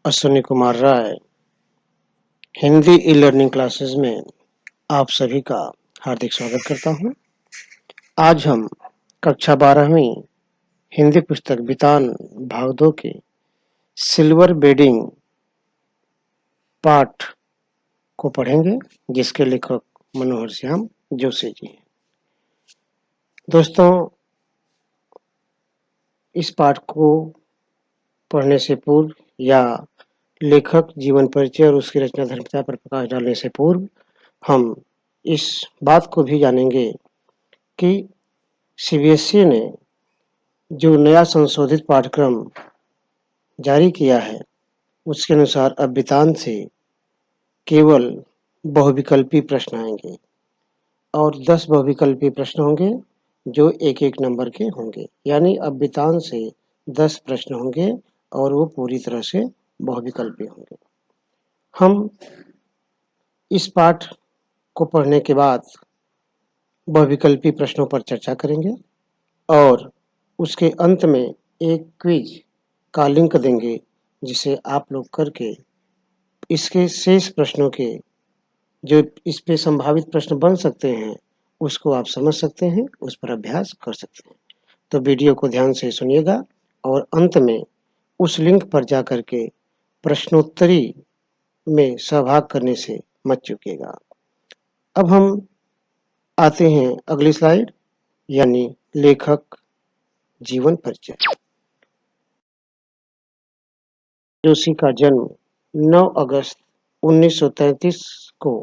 Ashwini Kumar Rai Hindi e learning classes में आप सभी का हार्दिक स्वागत करता हूं। आज हम कक्षा 12वीं हिंदी पुस्तक बितान भाग 2 के सिल्वर बेडिंग पाठ को पढ़ेंगे, जिसके लेखक मनोहर श्याम जोशी जी हैं। दोस्तों, इस पाठ को पढ़ने से पूर्व या लेखक जीवन परिचय और उसकी रचना धर्मिता पर प्रकाश डालने से पूर्व हम इस बात को भी जानेंगे कि सीबीएसई ने जो नया संशोधित पाठ्यक्रम जारी किया है, उसके अनुसार अब बितान से केवल बहुविकल्पी प्रश्न आएंगे और 10 बहुविकल्पी प्रश्न होंगे जो एक एक नंबर के होंगे। यानी अब बितान से 10 प्रश्न होंगे और वो पूरी तरह से बहुविकल्पी होंगे। हम इस पाठ को पढ़ने के बाद बहुविकल्पी प्रश्नों पर चर्चा करेंगे और उसके अंत में एक क्विज का लिंक देंगे, जिसे आप लोग करके इसके शेष प्रश्नों के जो इस पे संभावित प्रश्न बन सकते हैं उसको आप समझ सकते हैं, उस पर अभ्यास कर सकते हैं। तो वीडियो को ध्यान से सुनिएगा और अंत में उस लिंक पर जाकर के प्रश्नोत्तरी में सहभाग करने से मत चूकिएगा। अब हम आते हैं अगली स्लाइड, यानी लेखक जीवन परिचय। जोशी का जन्म 9 अगस्त 1933 को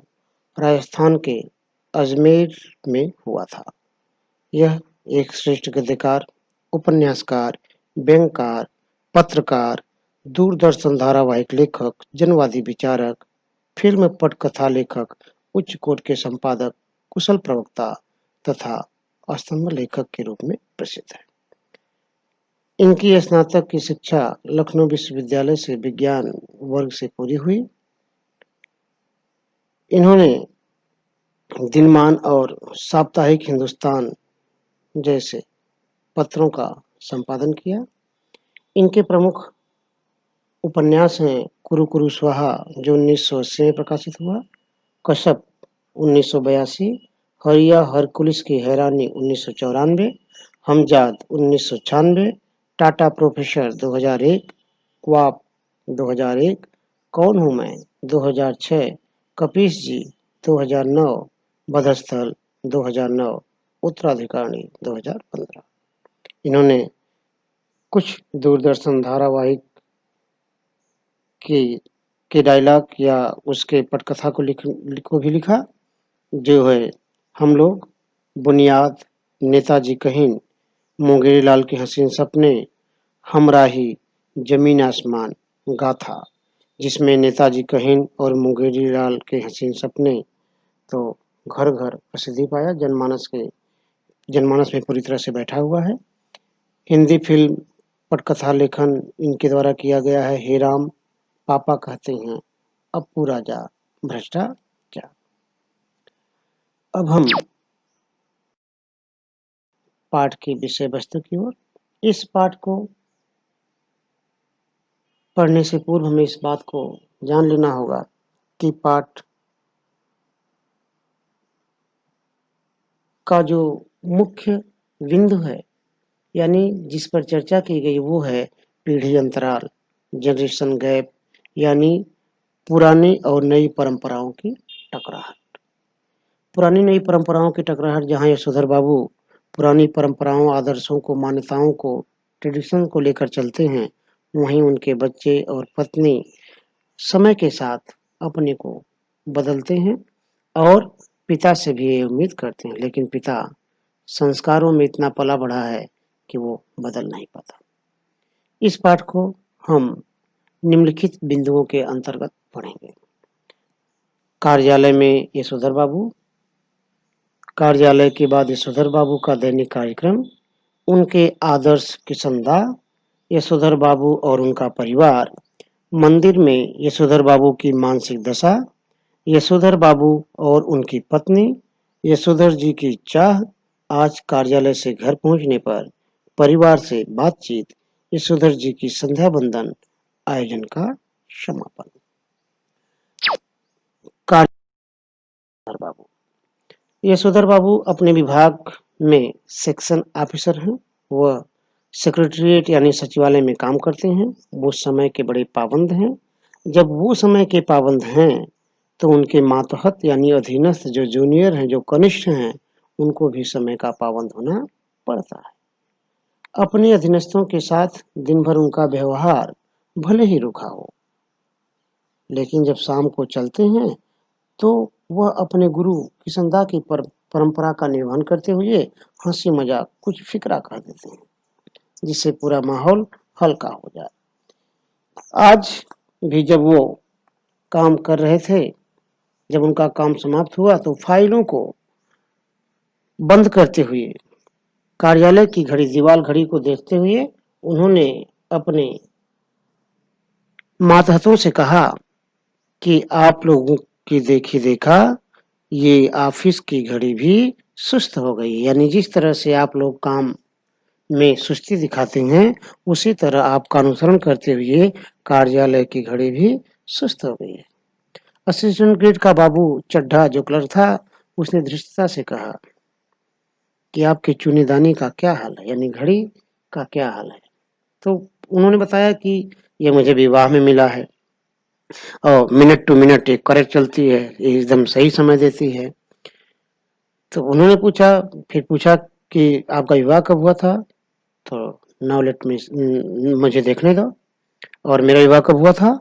राजस्थान के अजमेर में हुआ था। यह एक श्रेष्ठ गद्यकार, उपन्यासकार, व्यंग्यकार, पत्रकार, दूरदर्शन धारावाहिक लेखक, जनवादी विचारक, फिल्म पटकथा लेखक, उच्च कोट के संपादक, कुशल प्रवक्ता तथा स्तंभ लेखक के रूप में प्रसिद्ध है। इनकी स्नातक की शिक्षा लखनऊ विश्वविद्यालय से विज्ञान वर्ग से पूरी हुई। इन्होंने दिनमान और साप्ताहिक हिंदुस्तान जैसे पत्रों का संपादन किया। इनके प्रमुख उपन्यास हैं कुरु कुरु स्वाहा, जो 1980 में प्रकाशित हुआ, कश्यप 1982, हरिया हरकुलिस की हैरानी 1994, हमजाद 1996, टाटा प्रोफेसर 2001, क्वाप 2001, कौन हूँ मैं 2006, कपीस जी 2009, बधस्थल 2009, उत्तराधिकारी 2015। इन्होंने कुछ दूरदर्शन धारावाहिक के डायलॉग या उसके पटकथा को भी लिखा, जो है हम लोग, बुनियाद, नेताजी कहीन, मुंगेरी लाल के हसीन सपने, हमराही, जमीन आसमान, गाथा, जिसमें नेताजी कहीन और मुंगेरी लाल के हसीन सपने तो घर घर प्रसिद्धि पाया, जनमानस में पूरी तरह से बैठा हुआ है। हिंदी फिल्म पटकथा लेखन इनके द्वारा किया गया है। हे राम, पापा कहते हैं, अप्पू राजा, भ्रष्टाचार। अब हम पाठ की विषय वस्तु की ओर। इस पाठ को पढ़ने से पूर्व हमें इस बात को जान लेना होगा कि पाठ का जो मुख्य बिंदु है, यानी जिस पर चर्चा की गई, वो है पीढ़ी अंतराल, जनरेशन गैप, यानी पुरानी और नई परंपराओं की टकराहट। पुरानी नई परंपराओं की टकराहट, जहां यशोधर बाबू पुरानी परंपराओं, आदर्शों को, मान्यताओं को, ट्रेडिशन को लेकर चलते हैं, वहीं उनके बच्चे और पत्नी समय के साथ अपने को बदलते हैं और पिता से भी ये उम्मीद करते हैं, लेकिन पिता संस्कारों में इतना पला बढ़ा है कि वो बदल नहीं पाता। इस पाठ को हम निम्नलिखित बिंदुओं के अंतर्गत पढ़ेंगे। कार्यालय में यशोधर बाबू, कार्यालय के बाद यशोधर बाबू का दैनिक कार्यक्रम, उनके आदर्श किशनदा, यशोधर बाबू और उनका परिवार, मंदिर में यशोधर बाबू की मानसिक दशा, यशोधर बाबू और उनकी पत्नी, यशोधर जी की चाह, आज कार्यालय से घर पहुंचने पर परिवार से बातचीत, यशोधर जी की संध्या बंदन आयोजन का समापन। कार्य बाबू यशोधर बाबू अपने विभाग में सेक्शन ऑफिसर हैं। वह सेक्रेटरिएट यानी सचिवालय में काम करते हैं। वो समय के बड़े पाबंद हैं। जब वो समय के पाबंद हैं तो उनके मातहत यानी अधीनस्थ जो जूनियर हैं, जो कनिष्ठ हैं, उनको भी समय का पाबंद होना पड़ता है। अपने अधीनस्थों के साथ दिन भर उनका व्यवहार भले ही रूखा हो, लेकिन जब शाम को चलते हैं तो वह अपने गुरु किशनदा की परंपरा का निर्वहन करते हुए हंसी मजाक कुछ फिक्रा कर देते हैं, जिससे पूरा माहौल हल्का हो जाए। आज भी जब वो काम कर रहे थे, जब उनका काम समाप्त हुआ तो फाइलों को बंद करते हुए कार्यालय की घड़ी, दीवार घड़ी को देखते हुए उन्होंने अपने मातहतों से कहा कि आप लोगों की देखी देखा ये ऑफिस की घड़ी भी सुस्त हो गई। यानी जिस तरह से आप लोग काम में सुस्ती दिखाते हैं, उसी तरह आपका अनुसरण करते हुए कार्यालय की घड़ी भी सुस्त हो गई है। असिस्टेंट ग्रेड का बाबू चड्ढा जो क्लर्क था, उसने धृष्टता से कहा कि आपके चुनीदानी का क्या हाल है, यानी घड़ी का क्या हाल है। तो उन्होंने बताया कि ये मुझे विवाह में मिला है और मिनट टू मिनट एक करेक्ट चलती है, एकदम सही समय देती है। तो उन्होंने पूछा कि आपका विवाह कब हुआ था। तो नाउ लेट मी, मुझे देखने दो। और मेरा विवाह कब हुआ था?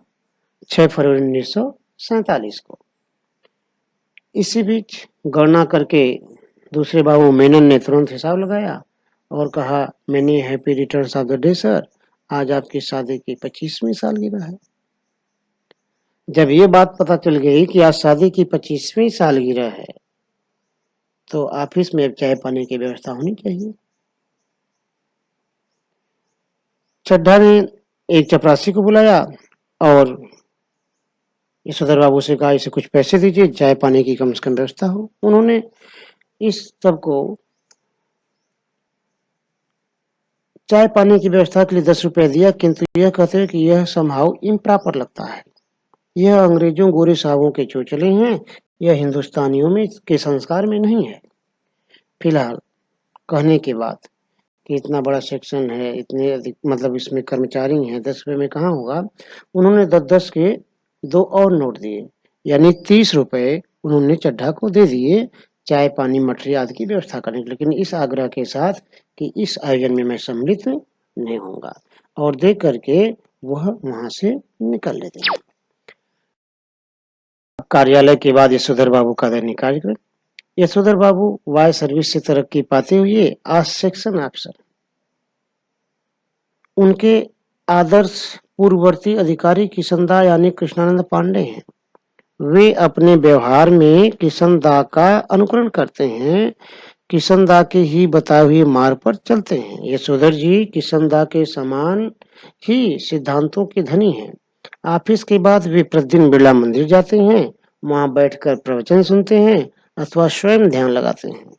6 फरवरी 1947 को। इसी बीच गणना करके दूसरे बाबू मेनन ने तुरंत हिसाब लगाया और कहा, many happy returns of the day sir, आज आपकी शादी की 25वीं सालगिरह है। जब ये बात पता चल गई कि आज शादी की 25वीं सालगिरह है, तो ऑफिस में चाय पानी की व्यवस्था होनी चाहिए। चड्ढा ने एक चपरासी को बुलाया और यशोधर बाबू से कहा, इसे कुछ पैसे दीजिए, चाय पानी की कम से कम व्यवस्था हो। उन्होंने इस सबको चाय पानी की व्यवस्था के लिए 10 रुपए दिया, किंतु यह कहते हैं कि यह समहाउ इम्प्रॉपर लगता है। यह अंग्रेजों गोरे साहबों के चोचले हैं, यह हिंदुस्तानियों में के संस्कार में नहीं है। फिलहाल कहने के बाद कि इतना बड़ा सेक्शन है, इतने अधिक मतलब इसमें कर्मचारी हैं, 10 रुपए में कहाँ होगा। उन्होंने 10-10 के 2 और नोट दिए, यानी 30 रुपए उन्होंने चड्ढा को दे दिए चाय पानी मठरी आदि की व्यवस्था करने के, लेकिन इस आग्रह के साथ कि इस आयोजन में मैं सम्मिलित नहीं होऊंगा, और दे करके वह वहां से निकल लेते हैं। कार्यालय के बाद यशोधर बाबू का दैनिक कार्यक्रम। यशोधर बाबू वाय सर्विस से तरक्की पाते हुए आज सेक्शन अफसर। उनके आदर्श पूर्ववर्ती अधिकारी किशनदा यानी कृष्णानंद पांडे हैं। वे अपने व्यवहार में किशनदा का अनुकरण करते हैं, किशनदा के ही बताए हुए मार्ग पर चलते हैं। यशोधर जी किशनदा के समान ही सिद्धांतों के धनी हैं। ऑफिस के बाद वे प्रतिदिन बिरला मंदिर जाते हैं, वहां बैठकर प्रवचन सुनते हैं अथवा स्वयं ध्यान लगाते हैं।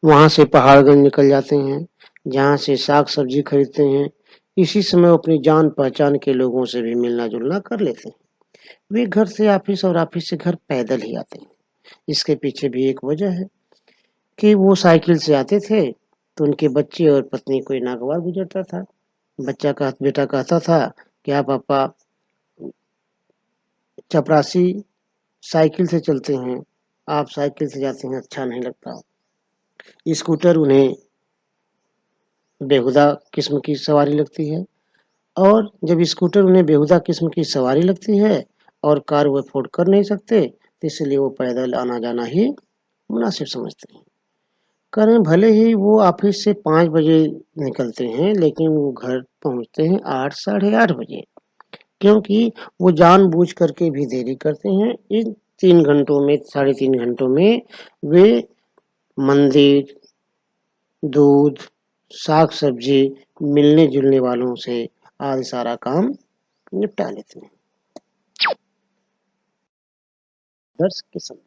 वहां से पहाड़गंज निकल जाते हैं, जहां से साग सब्जी खरीदते हैं। इसी समय अपनी जान पहचान के लोगों से भी मिलना जुलना कर लेते हैं। वे घर से ऑफिस और ऑफिस से घर पैदल ही आते हैं। इसके पीछे भी एक वजह है कि वो साइकिल से आते थे तो उनके बच्चे और पत्नी कोई नागवार गुजरता था। बेटा कहता था, क्या पापा चपरासी साइकिल से चलते हैं, आप साइकिल से जाते हैं, अच्छा नहीं लगता। स्कूटर उन्हें बेहुदा किस्म की सवारी लगती है, और जब स्कूटर उन्हें बेहुदा किस्म की सवारी लगती है और कार वो अफोर्ड कर नहीं सकते, तो इसलिए वो पैदल आना जाना ही मुनासिब समझते हैं। करें भले ही वो ऑफिस से 5 बजे निकलते हैं, लेकिन वो घर पहुंचते हैं 8 साढ़े 8 बजे, क्योंकि वो जानबूझ करके भी देरी करते हैं। इन 3 घंटों में, साढ़े 3 घंटों में वे मंदिर, दूध, साग सब्जी, मिलने जुलने वालों से आदि सारा काम निपटा लेते हैं। दर्श के संग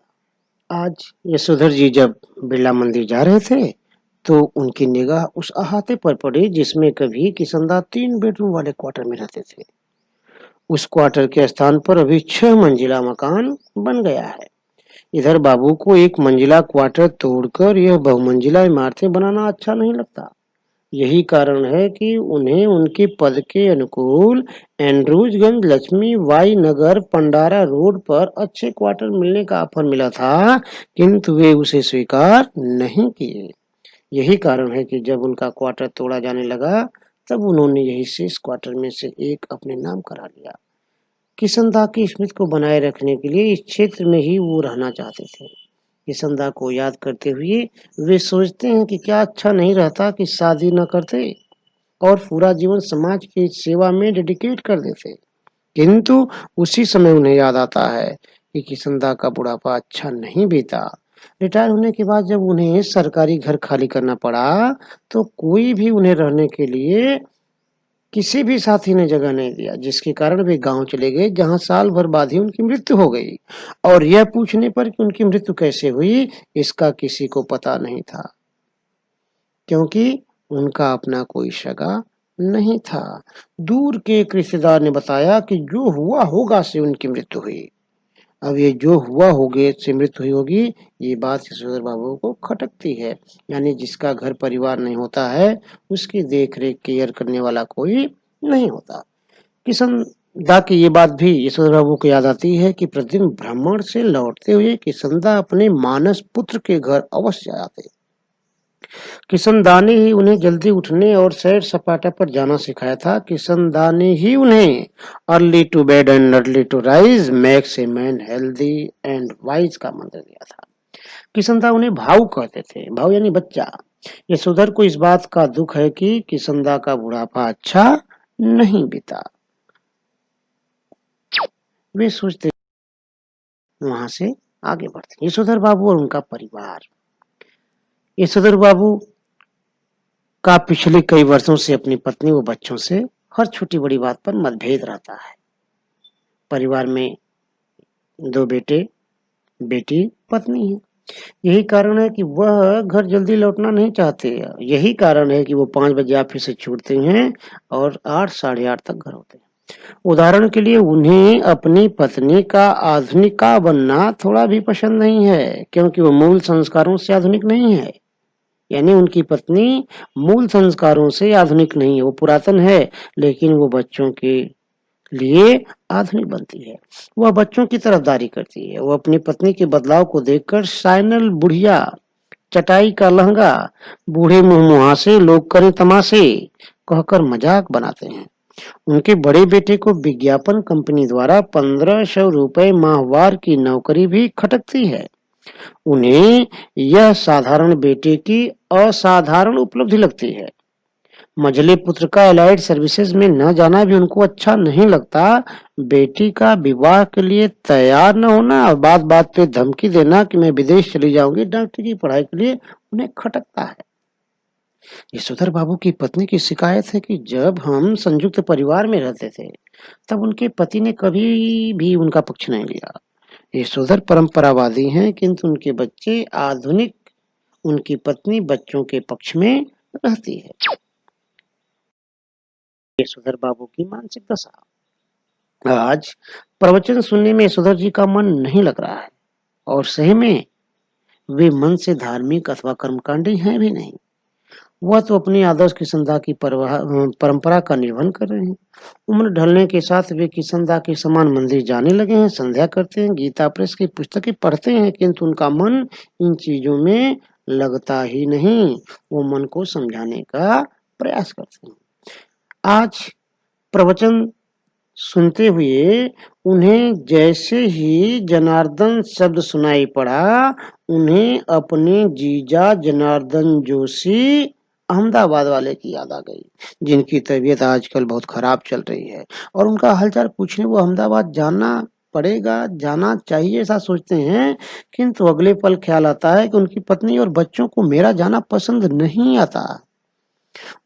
आज यशोधर जी जब बिरला मंदिर जा रहे थे तो उनकी निगाह उस अहाते पर पड़ी जिसमें कभी किशनदा 3 बेडरूम वाले क्वार्टर में रहते थे। उस क्वार्टर के स्थान पर अभी 6 मंजिला मकान बन गया है। इधर बाबू को एक मंजिला क्वार्टर तोड़कर यह बहुमंजिला इमारतें बनाना अच्छा नहीं लगता। यही कारण है कि उन्हें उनके पद के अनुकूल एंड्रूजगंज, लक्ष्मी बाई नगर, पंडारा रोड पर अच्छे क्वार्टर मिलने का ऑफर मिला था, किंतु वे उसे स्वीकार नहीं किए। यही कारण है कि जब उनका क्वार्टर तोड़ा जाने लगा, तब उन्होंने यही शेष क्वार्टर में से एक अपने नाम करा लिया। किशनदा की स्मृति को बनाए रखने के लिए इस क्षेत्र में ही वो रहना चाहते थे। किशनदा को याद करते हुए वे सोचते हैं कि क्या अच्छा नहीं रहता कि शादी न करते और पूरा जीवन समाज की सेवा में डेडिकेट कर देते। किंतु उसी समय उन्हें याद आता है कि किशनदा का बुढ़ापा अच्छा नहीं बीता। रिटायर होने के बाद जब उन्हें सरकारी घर खाली करना पड़ा, तो कोई भी उन्हें रहने के लिए किसी भी साथी ने जगह नहीं दिया, जिसके कारण वे गांव चले गए, जहां साल भर बाद ही उनकी मृत्यु हो गई। और यह पूछने पर कि उनकी मृत्यु कैसे हुई, इसका किसी को पता नहीं था, क्योंकि उनका अपना कोई सगा नहीं था। दूर के एक रिश्तेदार ने बताया कि जो हुआ होगा से उनकी मृत्यु हुई। अब ये जो हुआ होगे से मृत्यु हुई होगी, ये बात यशोधर बाबू को खटकती है। यानी जिसका घर परिवार नहीं होता है, उसकी देख रेख केयर करने वाला कोई नहीं होता। किशन दा की ये बात भी यशोधर बाबू को याद आती है कि प्रतिदिन भ्रमण से लौटते हुए किशनदा अपने मानस पुत्र के घर अवश्य आते। किशनदा ने ही उन्हें जल्दी उठने और सैर सपाटा पर जाना सिखाया था। किशनदा ने ही उन्हें early to bed and early to rise makes a man healthy and wise का मंत्र दिया था। किशनदा उन्हें भाऊ कहते थे, भाऊ यानी बच्चा। यशोधर को इस बात का दुख है कि किशनदा का बुढ़ापा अच्छा नहीं बीता। वे सोचते वहां से आगे बढ़ते। यशोधर बाबू और उनका परिवार। यशोधर बाबू का पिछले कई वर्षों से अपनी पत्नी व बच्चों से हर छोटी बड़ी बात पर मतभेद रहता है। परिवार में 2 बेटे, बेटी, पत्नी है। यही कारण है कि वह घर जल्दी लौटना नहीं चाहते। यही कारण है कि वो 5 बजे ऑफिस से छूटते हैं और 8 साढ़े 8 तक घर होते हैं। उदाहरण के लिए उन्हें अपनी पत्नी का आधुनिका बनना थोड़ा भी पसंद नहीं है, क्योंकि वो मूल संस्कारों से आधुनिक नहीं है। यानी उनकी पत्नी मूल संस्कारों से आधुनिक नहीं है, वो पुरातन है, लेकिन वो बच्चों के लिए आधुनिक बनती है। वह बच्चों की तरफदारी करती है। वो अपनी पत्नी के बदलाव को देखकर साइनल बुढ़िया, चटाई का लहंगा, बूढ़े मुंह मुहासे, लोग करें तमाशे कहकर मजाक बनाते हैं। उनके बड़े बेटे को विज्ञापन कंपनी द्वारा 1500 रुपए माहवार की नौकरी भी खटकती है। उन्हें यह साधारण बेटे की असाधारण उपलब्धि लगती है। मझले पुत्र का एलाइड सर्विसेज में न जाना भी उनको अच्छा नहीं लगता। बेटी का विवाह के लिए तैयार न होना और बात बात पे धमकी देना कि मैं विदेश चली जाऊंगी डॉक्टर की पढ़ाई के लिए, उन्हें खटकता है। यशोधर बाबू की पत्नी की शिकायत है कि जब हम संयुक्त परिवार में रहते थे, तब उनके पति ने कभी भी उनका पक्ष नहीं लिया। यशोधर परंपरावादी हैं, किंतु उनके बच्चे आधुनिक। उनकी पत्नी बच्चों के पक्ष में रहती है। यशोधर बाबू की मानसिक दशा। आज प्रवचन सुनने में यशोधर जी का मन नहीं लग रहा है, और सही में वे मन से धार्मिक अथवा कर्मकांडी हैं भी नहीं। वह तो अपनी आदर्श किशनदा की परंपरा का निर्वहन कर रहे हैं। उम्र ढलने के साथ वे किशनदा के समान मंदिर जाने लगे हैं, संध्या करते हैं, गीता प्रेस की पुस्तकें पढ़ते हैं, किंतु उनका मन इन चीजों में लगता ही नहीं। वो मन को समझाने का प्रयास करते हैं। आज प्रवचन सुनते हुए उन्हें जैसे ही जनार्दन शब्द सुनाई पड़ा, उन्हें अपने जीजा जनार्दन जोशी अहमदाबाद वाले की याद आ गई, जिनकी तबीयत आजकल बहुत खराब चल रही है। और उनका हालचाल पूछने वो अहमदाबाद जाना पड़ेगा, जाना चाहिए ऐसा सोचते हैं, किंतु अगले पल ख्याल आता है कि उनकी पत्नी और बच्चों को मेरा जाना पसंद नहीं आता।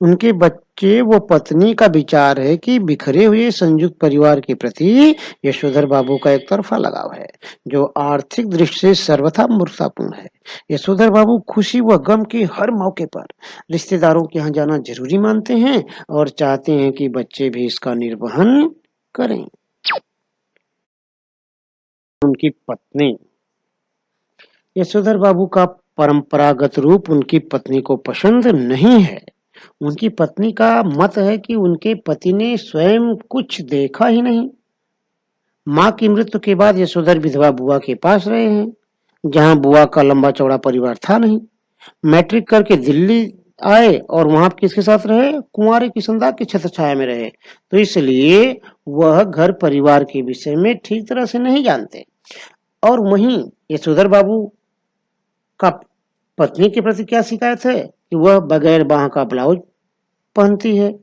उनके बच्चे व पत्नी का विचार है कि बिखरे हुए संयुक्त परिवार के प्रति यशोधर बाबू का एक तरफा लगाव है, जो आर्थिक दृष्टि से सर्वथा मूर्खतापूर्ण है। यशोधर बाबू खुशी व गम के हर मौके पर रिश्तेदारों के यहाँ जाना जरूरी मानते हैं और चाहते हैं कि बच्चे भी इसका निर्वहन करें। उनकी पत्नी। यशोधर बाबू का परंपरागत रूप उनकी पत्नी को पसंद नहीं है। उनकी पत्नी का मत है कि उनके पति ने स्वयं कुछ देखा ही नहीं। माँ की मृत्यु के बाद यशोधर विधवा बुआ के पास रहे हैं, जहाँ बुआ का लंबा चौड़ा परिवार था नहीं। मैट्रिक करके दिल्ली आए और वहां किसके साथ रहे? कुंवारे किशनदास की छत्र छाया में रहे, तो इसलिए वह घर परिवार के विषय में ठीक तरह से नहीं जानते। और वहीं यशोधर बाबू का पत्नी के प्रति क्या शिकायत है कि वह बगैर बाह का ब्लाउज पहनती है,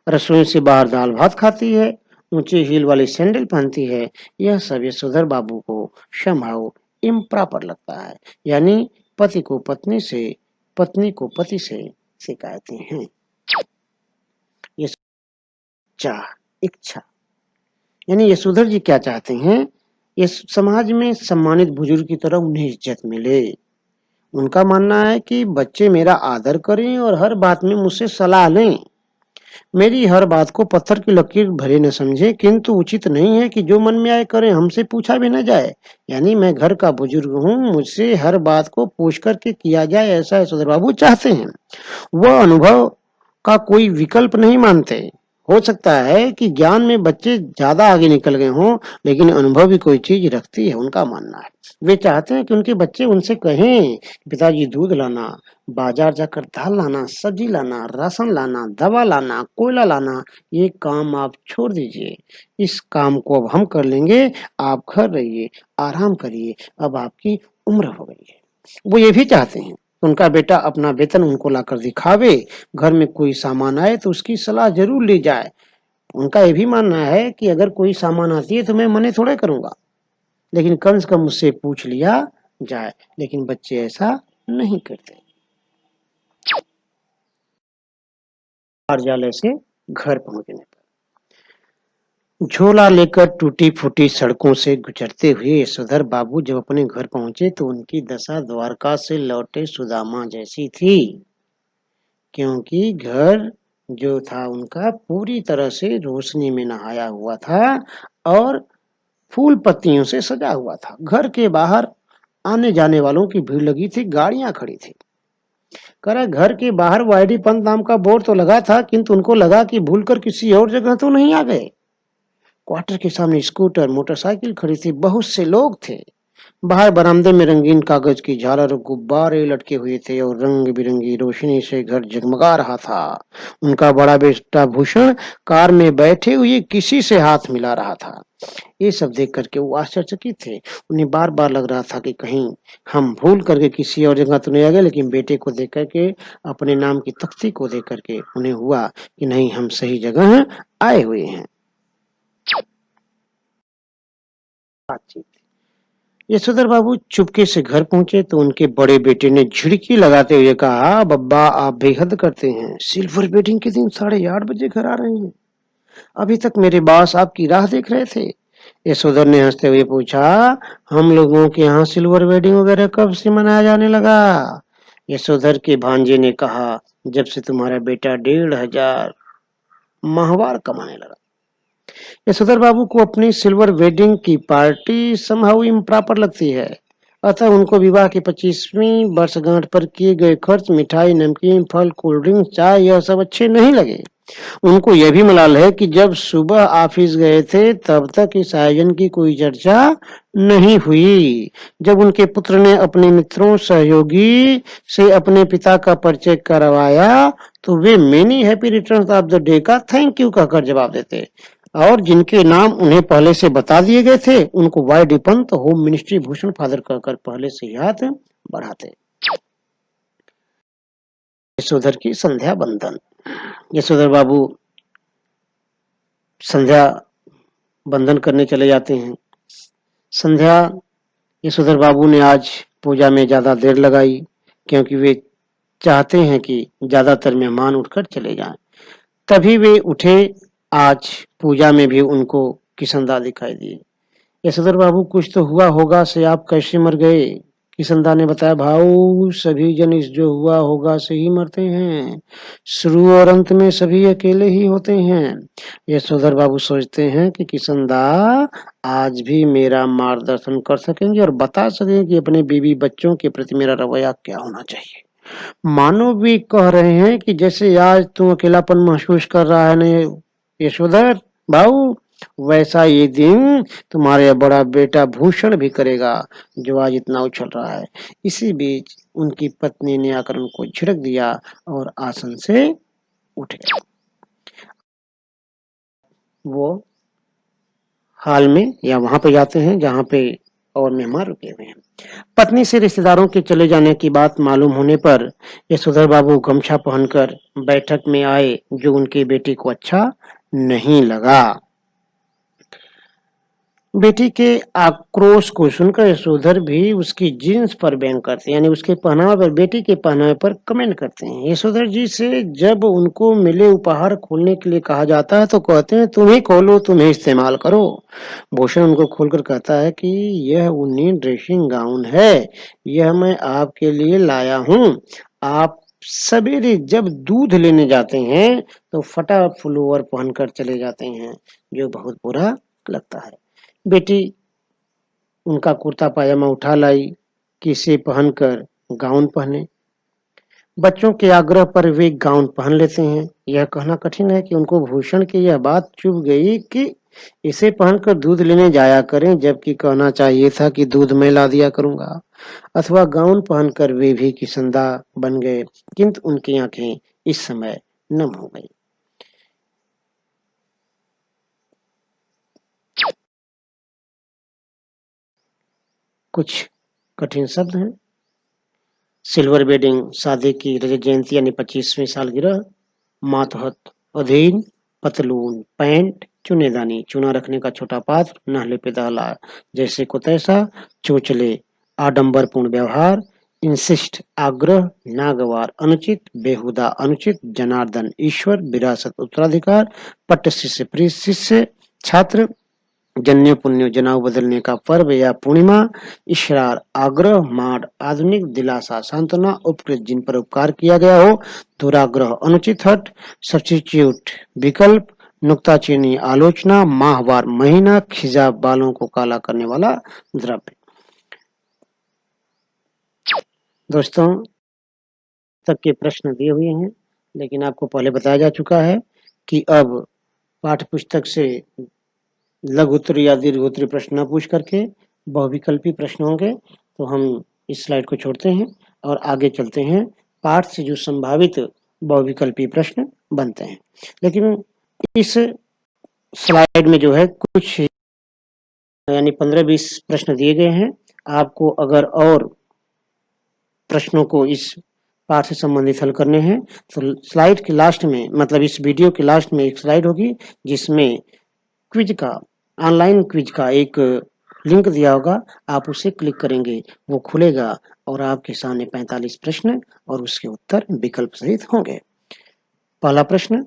रसोई से बाहर दाल भात खाती है, ऊंचे हील वाले सैंडल पहनती है। यह सब यशोधर बाबू को संभव इम्प्रॉपर लगता है, यानी पति को पत्नी से, पत्नी को पति से शिकायतें हैं। इच्छा यानी यशोधर जी क्या चाहते हैं? इस समाज में सम्मानित बुजुर्ग की तरह उन्हें इज्जत मिले। उनका मानना है कि बच्चे मेरा आदर करें और हर बात में मुझसे सलाह लें। मेरी हर बात को पत्थर की लकीर भरे न समझे, किंतु उचित नहीं है कि जो मन में आए करें, हमसे पूछा भी न जाए। यानी मैं घर का बुजुर्ग हूँ, मुझसे हर बात को पूछ करके किया जाए, ऐसा यशोधर बाबू चाहते हैं। वह अनुभव का कोई विकल्प नहीं मानते। हो सकता है कि ज्ञान में बच्चे ज्यादा आगे निकल गए हों, लेकिन अनुभव भी कोई चीज रखती है, उनका मानना है। वे चाहते हैं कि उनके बच्चे उनसे कहें, पिताजी दूध लाना, बाजार जाकर दाल लाना, सब्जी लाना, राशन लाना, दवा लाना, कोयला लाना, ये काम आप छोड़ दीजिए, इस काम को अब हम कर लेंगे, आप घर रहिए, आराम करिए, अब आपकी उम्र हो गई है। वो ये भी चाहते हैं उनका बेटा अपना वेतन उनको लाकर दिखावे, घर में कोई सामान आए तो उसकी सलाह जरूर ली जाए। उनका ये भी मानना है कि अगर कोई सामान आती है तो मैं मना थोड़े करूंगा, लेकिन कम से कम मुझसे पूछ लिया जाए। लेकिन बच्चे ऐसा नहीं करते। कार्यालय से घर पहुंचने पर झोला लेकर टूटी फूटी सड़कों से गुजरते हुए यशोधर बाबू जब अपने घर पहुंचे तो उनकी दशा द्वारका से लौटे सुदामा जैसी थी, क्योंकि घर जो था उनका पूरी तरह से रोशनी में नहाया हुआ था और फूल पत्तियों से सजा हुआ था। घर के बाहर आने जाने वालों की भीड़ लगी थी, गाड़ियां खड़ी थी। कह घर के बाहर वाईडी पंत नाम का बोर्ड तो लगा था, किंतु उनको लगा कि भूलकर किसी और जगह तो नहीं आ गए। क्वार्टर के सामने स्कूटर, मोटरसाइकिल खड़ी थी, बहुत से लोग थे। बाहर बरामदे में रंगीन कागज की झालर और गुब्बारे लटके हुए थे और रंग बिरंगी रोशनी से घर जगमगा रहा था। उनका बड़ा बेटा भूषण कार में बैठे हुए किसी से हाथ मिला रहा था। ये सब देख करके वो आश्चर्यचकित थे। उन्हें बार बार लग रहा था कि कहीं हम भूल करके किसी और जगह तो नहीं आ गए, लेकिन बेटे को देख करके, अपने नाम की तख्ती को देख करके उन्हें हुआ कि नहीं, हम सही जगह आए हुए हैं। बातचीत। यशोधर बाबू चुपके से घर पहुंचे तो उनके बड़े बेटे ने झिड़की लगाते हुए कहा, बब्बा आप बेहद करते हैं, सिल्वर वेडिंग के दिन 8:30 बजे घर आ रहे हैं। अभी तक मेरे बॉस आपकी राह देख रहे थे। यशोधर ने हंसते हुए पूछा, हम लोगों के यहाँ सिल्वर वेडिंग वगैरह कब से मनाया जाने लगा? यशोधर के भांजे ने कहा, जब से तुम्हारा बेटा 1,500 माहवार कमाने लगा। यशोधर बाबू को अपनी सिल्वर वेडिंग की पार्टी समहाउ इम्प्रॉपर लगती है, अतः उनको विवाह की 25वीं वर्षगांठ पर किए गए खर्च, मिठाई, नमकीन, फल, कोल्ड ड्रिंक, चाय, यह सब अच्छे नहीं लगे। उनको यह भी मलाल है कि जब सुबह ऑफिस गए थे तब तक इस आयोजन की कोई चर्चा नहीं हुई। जब उनके पुत्र ने अपने मित्रों सहयोगी से अपने पिता का परिचय करवाया तो वे many happy returns of the day का थैंक यू कहकर जवाब देते, और जिनके नाम उन्हें पहले से बता दिए गए थे उनको Y D Pant, home ministry Bhushan father कहकर पहले से याद बढ़ाते। यशोधर की संध्या बंदन। यशोधर बाबू संध्या बंदन करने चले जाते हैं। संध्या यशोधर बाबू ने आज पूजा में ज्यादा देर लगाई, क्योंकि वे चाहते हैं कि ज्यादातर मेहमान उठकर चले जाएं। तभी वे उठे। आज पूजा में भी उनको किशनदा दिखाई दिए। यशोधर बाबू, कुछ तो हुआ होगा से आप कैसे मर गए? किशनदा ने बताया, भाऊ सभी जन इस जो हुआ होगा से ही मरते हैं, शुरू और अंत में सभी अकेले ही होते हैं। यशोधर बाबू सोचते हैं कि किशनदा आज भी मेरा मार्गदर्शन कर सकेंगे और बता सकेंगे कि अपने बीवी बच्चों के प्रति मेरा रवैया क्या होना चाहिए। मानो भी कह रहे हैं कि जैसे आज तुम अकेलापन महसूस कर रहा है ना यशोधर भाऊ, वैसा ये दिन तुम्हारे बड़ा बेटा भूषण भी करेगा जो आज इतना उछल रहा है। इसी बीच उनकी पत्नी ने आकर उनको झिड़क दिया और आसन से उठ गए। वो हाल में या वहां पे जाते हैं जहां पे और मेहमान रुके हुए हैं। पत्नी से रिश्तेदारों के चले जाने की बात मालूम होने पर यशोधर बाबू गमछा पहनकर बैठक में आए, जो उनके बेटे को अच्छा नहीं लगा। बेटी के आक्रोश को सुनकर यशोधर भी उसकी जीन्स पर व्यंग करते हैं, यानी उसके पहनावे पर, बेटी के पहनावे पर कमेंट करते हैं। यशोधर जी से जब उनको मिले उपहार खोलने के लिए कहा जाता है तो कहते हैं, तुम ही खोलो, तुम ही इस्तेमाल करो। भूषण उनको खोलकर कहता है कि यह ऊनी ड्रेसिंग गाउन है, यह मैं आपके लिए लाया हूँ। आप सवेरे जब दूध लेने जाते हैं तो फटा फुलोवर पहनकर चले जाते हैं, जो बहुत बुरा लगता है। बेटी उनका कुर्ता पाजामा उठा लाई कि इसे पहनकर गाउन पहने। बच्चों के आग्रह पर वे गाउन पहन लेते हैं। यह कहना कठिन है कि उनको भूषण की यह बात चुभ गई कि इसे पहनकर दूध लेने जाया करें, जबकि कहना चाहिए था कि दूध मैं ला दिया करूंगा। अथवा गाउन पहनकर वे भी किसंदा बन गए, किंतु उनकी आंखें इस समय नम हो गई। कुछ कठिन शब्द हैं। सिल्वर वेडिंग, शादी की रजत जयंती यानी 25वीं सालगिरह। मातहत, अधीन, पतलून, पैंट, चुनेदानी, चुना रखने का छोटा पात्र, नहले पे दहला जैसे को तैसा, चोचले, आडंबरपूर्ण व्यवहार, इंसिस्ट, आग्रह, नागवार, अनुचित, बेहुदा, अनुचित, जनार्दन, ईश्वर, विरासत, उत्तराधिकार, पट्ट शिष्य, प्रिय शिष्य, छात्र, जन्य पुण्य, जनाव बदलने का पर्व या पूर्णिमा, इशरार, आग्रह, माड, आधुनिक, दिलासा, सांत्वना, उपकृत, जिन पर उपकार किया गया हो, दुराग्रह, अनुचित, हट, सब्स्टिट्यूट, विकल्प, नुक्ताचीनी, आलोचना, माहवार, महीना, खिजा, बालों को काला करने वाला द्रव्य। दोस्तों, तक के प्रश्न दिए हुए हैं, लेकिन आपको पहले बताया जा चुका है कि अब पाठ्य पुस्तक से लघु उत्तरीय या दीर्घ उत्तरीय प्रश्न न पूछ करके बहुविकल्पी प्रश्न होंगे। तो हम इस स्लाइड को छोड़ते हैं और आगे चलते हैं। पाठ से जो संभावित बहुविकल्पी प्रश्न बनते हैं, लेकिन इस स्लाइड में जो है कुछ यानी 15-20 प्रश्न दिए गए हैं। आपको अगर और प्रश्नों को इस पाठ से संबंधित हल करने हैं तो स्लाइड के लास्ट में, मतलब इस वीडियो के लास्ट में एक स्लाइड होगी जिसमें क्विज का, ऑनलाइन क्विज का एक लिंक दिया होगा। आप उसे क्लिक करेंगे, वो खुलेगा और आपके सामने 45 प्रश्न और उसके उत्तर विकल्प सहित होंगे। पहला प्रश्न,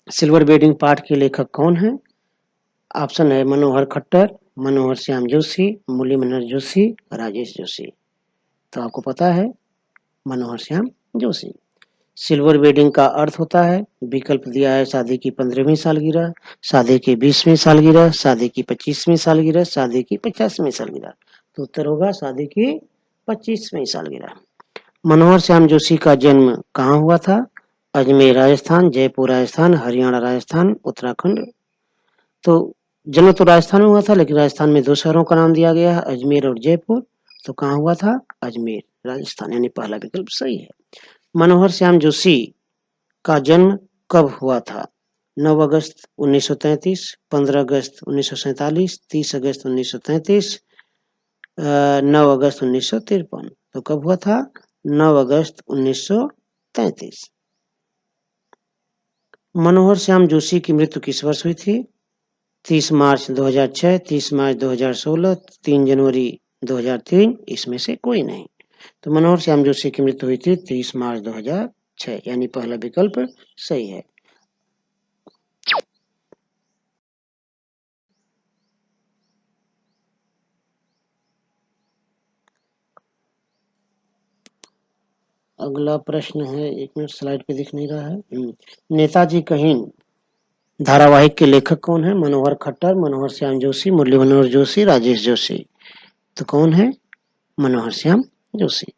सिल्वर वेडिंग पाठ के लेखक कौन है? ऑप्शन है मनोहर खट्टर, मनोहर श्याम जोशी, मुरली मनोहर जोशी, राजेश जोशी। तो आपको पता है मनोहर श्याम जोशी। सिल्वर वेडिंग का अर्थ होता है, विकल्प दिया है शादी की 15वीं सालगिरह, शादी की 20वीं सालगिरह, शादी की 25वीं सालगिरह, शादी की 50वीं सालगिरह। तो उत्तर होगा शादी की 25वीं सालगिरह। मनोहर श्याम जोशी का जन्म कहाँ हुआ था? अजमेर राजस्थान, जयपुर राजस्थान, हरियाणा राजस्थान, उत्तराखंड। तो जन्म तो राजस्थान में हुआ था, लेकिन राजस्थान में दो शहरों का नाम दिया गया है, अजमेर और जयपुर। तो कहाँ हुआ था? अजमेर राजस्थान, यानी पहला विकल्प सही है। मनोहर श्याम जोशी का जन्म कब हुआ था? 9 अगस्त 1933, 15 अगस्त 1947, 30 अगस्त 1933, 9 अगस्त 1953। तो कब हुआ था? 9 अगस्त 1933। मनोहर श्याम जोशी की मृत्यु किस वर्ष हुई थी? 30 मार्च 2006, 30 मार्च 2016, 3 जनवरी 2003, इसमें से कोई नहीं। तो मनोहर श्याम जोशी की मृत्यु हुई थी 30 मार्च 2006, यानी पहला विकल्प सही है। अगला प्रश्न है, 1 मिनट स्लाइड पे दिख नहीं रहा है। नेताजी कहीन धारावाहिक के लेखक कौन है? मनोहर खट्टर, मनोहर श्याम जोशी, मुरली मनोहर जोशी, राजेश जोशी। तो कौन है? मनोहर श्याम जोशी।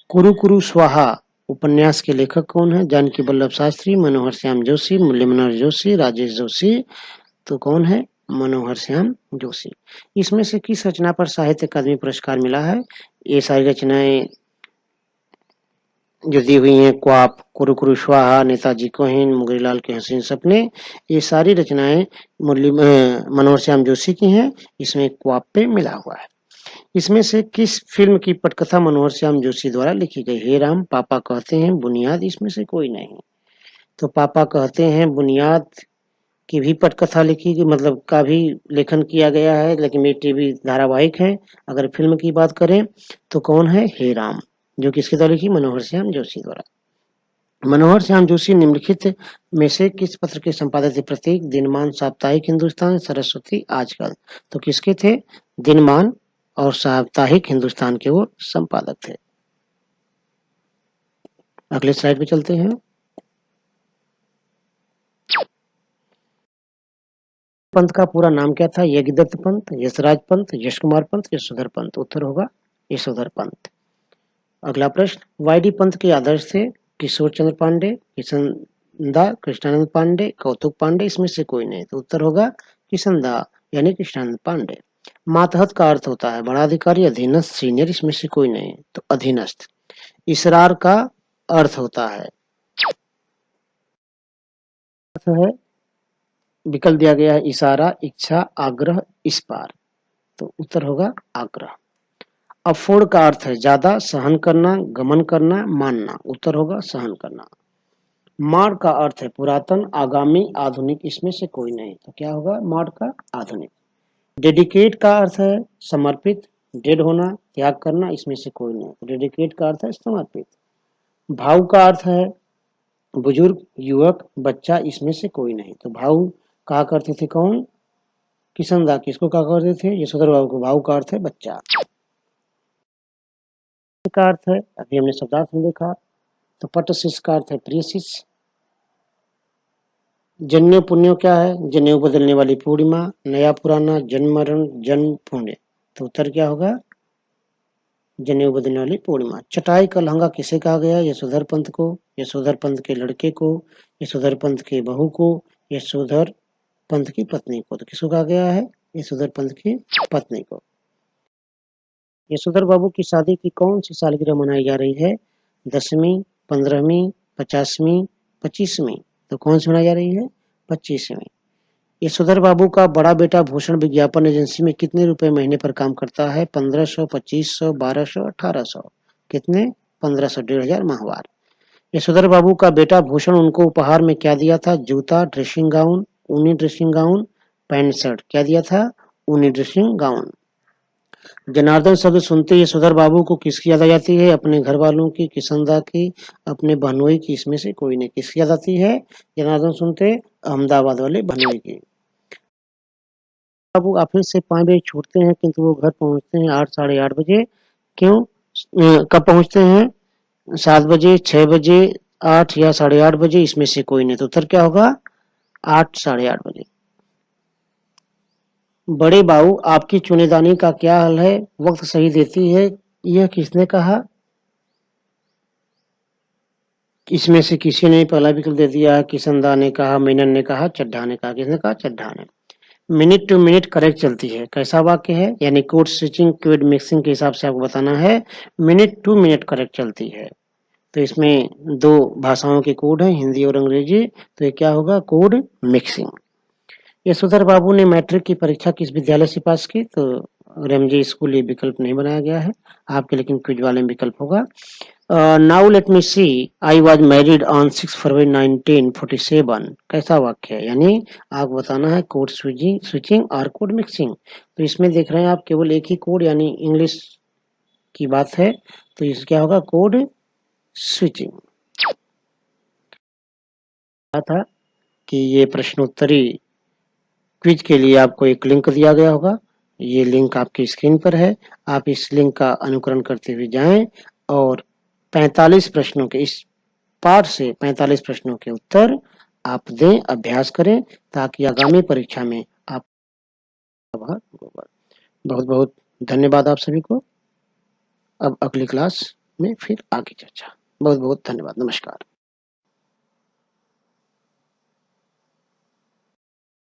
कुरु कुरु स्वाहा उपन्यास के लेखक कौन है? जानकी वल्लभ शास्त्री, मनोहर श्याम जोशी, मुरली मनोहर जोशी, राजेश जोशी। तो कौन है? मनोहर श्याम जोशी। इसमें से किस रचना पर साहित्य अकादमी पुरस्कार मिला है? ये सारी रचनाएं जो दी हुई हैं, क्वाप, कुरु कुरु स्वाहा, नेताजी कोहिन, मुगरीलाल के हसीन सपने, ये सारी रचनाएं मनोहर श्याम जोशी की हैं। इसमें क्वाप पे मिला हुआ है। इसमें से किस फिल्म की पटकथा मनोहर श्याम जोशी द्वारा लिखी गई? हे राम, पापा कहते हैं, बुनियाद, इसमें से कोई नहीं। तो पापा कहते हैं बुनियाद की भी पटकथा लिखी गई, मतलब का भी लेखन किया गया है, लेकिन ये टीवी धारावाहिक है। अगर फिल्म की बात करें तो कौन है? हे राम, जो किसके द्वारा लिखी? मनोहर श्याम जोशी द्वारा। मनोहर श्याम जोशी निम्नलिखित में से किस पत्र के संपादक थे? प्रतीक, दिनमान, साप्ताहिक हिंदुस्तान, सरस्वती, आजकल। तो किसके थे? दिनमान और साप्ताहिक हिंदुस्तान के वो संपादक थे। अगले स्लाइड पे चलते हैं। पंत का पूरा नाम क्या था? यज्ञदत्त पंत, यशराज पंत, यश कुमार पंत, यशोधर पंत। उत्तर होगा यशोधर पंत। अगला प्रश्न, वाईडी पंत के आदर्श थे? किशोर चंद्र पांडे, किशनदा, कृष्णानंद पांडे, कौतुक पांडे, इसमें से कोई नहीं। तो उत्तर होगा किशनदा यानी कृष्णानंद पांडे। मातहत का अर्थ होता है बड़ा अधिकारी, अधीनस्थ, सीनियर, इसमें से कोई नहीं। तो अधीनस्थ। इसरार का अर्थ होता है, अर्थ है, विकल्प दिया गया है, इशारा, इच्छा, आग्रह, इस पार। तो उत्तर होगा आग्रह। अफोर्ड का अर्थ है ज्यादा, सहन करना, गमन करना, मानना। उत्तर होगा सहन करना। मार्ड का अर्थ है पुरातन, आगामी, आधुनिक, इसमें से कोई नहीं। तो क्या होगा? मार्ड का आधुनिक। डेडिकेट का अर्थ है समर्पित, डेड होना, त्याग करना, इसमें से कोई नहीं। डेडिकेट का अर्थ है समर्पित। भाव का अर्थ है बुजुर्ग, युवक, बच्चा, इसमें से कोई नहीं। तो भाव कहा करते थे कौन? किशनदा। किसको कहा करते थे? यशोधर बाबू को। भाव का अर्थ है बच्चा। का अर्थ है, अभी हमने शब्दार्थ में देखा। तो पट शिष्य का अर्थ है प्रिय शिष्य। जन्य पुण्य क्या है? जनेऊ बदलने वाली पूर्णिमा, नया पुराना, जन्म मरण, जन्म पुण्य। तो उत्तर क्या होगा? जनेऊ बदलने वाली पूर्णिमा। चटाई का लहंगा किसे कहा गया? यशोधर पंत को, यशोधर पंत के लड़के को, यशोधर पंत के बहू को, यशोधर पंत की पत्नी को। तो किसको कहा गया है? यशोधर पंत की पत्नी को। यशोधर बाबू की शादी की कौन सी सालगिरह मनाई जा रही है? 10वीं, 15वीं, 50वीं, 25वीं। तो कौन सी मनाई जा रही है? 25वीं। यशोधर बाबू का बड़ा बेटा भूषण विज्ञापन एजेंसी में कितने रुपए महीने पर काम करता है? 1500, 2500, 1200, 1800। कितने? 1500, 1500 माहवार। यशोधर बाबू का बेटा भूषण उनको उपहार में क्या दिया था? जूता, ड्रेसिंग गाउन, ऊनी ड्रेसिंग गाउन, पैंट शर्ट। क्या दिया था? ऊनी ड्रेसिंग गाउन। जनार्दन शब्द सुनते ही यशोधर बाबू को किसकी याद आ जाती है? अपने घर वालों की, किशनदा की, अपने बहनोई की, इसमें से कोई नहीं। किसकी याद आती है जनार्दन सुनते? अहमदाबाद वाले बहनोई की। बाबू ऑफिस से 5 बजे छूटते हैं किंतु वो घर पहुंचते हैं 8, साढ़े 8 बजे। क्यों? कब पहुंचते हैं? 7 बजे, 6 बजे, 8 या साढ़े 8 बजे, इसमें से कोई नहीं। तो उत्तर क्या होगा? 8, साढ़े 8 बजे। बड़े बाबू आपकी चुनेदानी का क्या हाल है? वक्त सही देती है, यह किसने कहा? इसमें से किसी ने पहला विकल्प दे दिया है, किशनदा ने कहा, मेनन ने कहा, चड्ढा ने कहा। किसने कहा? चड्ढा ने। मिनट टू मिनट करेक्ट चलती है, कैसा वाक्य है? यानी कोड स्विचिंग, कोड मिक्सिंग के हिसाब से आपको बताना है। मिनट टू मिनट करेक्ट चलती है। तो इसमें 2 भाषाओं के कोड हैं, हिंदी और अंग्रेजी। तो ये क्या होगा? Code mixing. यशोधर बाबू ने मैट्रिक की परीक्षा किस विद्यालय से पास की? तो रेमजी स्कूल, ये विकल्प नहीं बनाया गया है आपके, लेकिन क्विज वाले में विकल्प होगा। Now let me see, I was married on 6 February 1947। कैसा वाक्य है? यानी आपको बताना है कोड स्विचिंग और कोड मिक्सिंग। तो इसमें देख रहे हैं आप केवल एक ही कोड, यानी इंग्लिश की बात है। तो इस क्या होगा? Code switching. था कि ये प्रश्नोत्तरी क्विज के लिए आपको एक लिंक दिया गया होगा। ये लिंक आपकी स्क्रीन पर है। आप इस लिंक का अनुकरण करते हुए जाएं और 45 प्रश्नों के इस पाठ से 45 प्रश्नों के उत्तर आप दें, अभ्यास करें, ताकि आगामी परीक्षा में आप बहुत-बहुत धन्यवाद आप सभी को। अब अगली क्लास में फिर आगे चर्चा। बहुत-बहुत धन्यवाद। नमस्कार।